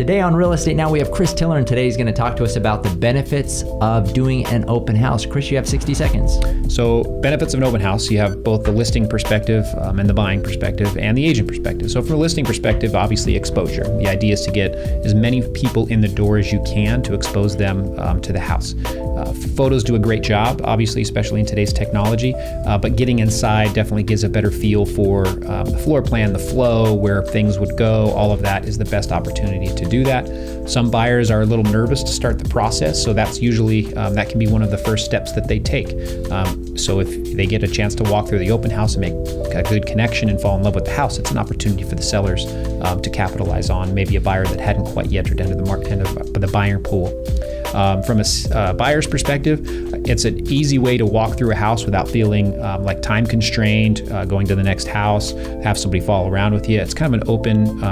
Today on Real Estate Now, we have Chris Tiller, and today he's going to talk to us about the benefits of doing an open house. Chris, you have 60 seconds. So benefits of an open house, you have both the listing perspective and the buying perspective and the agent perspective. So from a listing perspective, obviously exposure. The idea is to get as many people in the door as you can to expose them to the house. Photos do a great job, obviously, especially in today's technology, but getting inside definitely gives a better feel for the floor plan, the flow, where things would go. All of that is the best opportunity to do that. Some buyers are a little nervous to start the process, so that's usually, that can be one of the first steps that they take. So if they get a chance to walk through the open house and make a good connection and fall in love with the house, it's an opportunity for the sellers to capitalize on maybe a buyer that hadn't quite yet entered the market, the buyer pool. From a buyer's perspective, it's an easy way to walk through a house without feeling like time constrained, going to the next house, have somebody follow around with you. It's kind of an open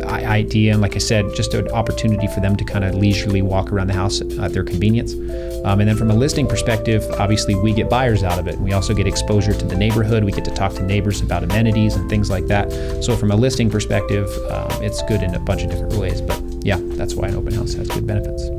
idea, and like I said, just an opportunity for them to kind of leisurely walk around the house at their convenience. And then from a listing perspective, obviously we get buyers out of it. We also get exposure to the neighborhood. We get to talk to neighbors about amenities and things like that. So from a listing perspective, it's good in a bunch of different ways. But yeah, that's why an open house has good benefits.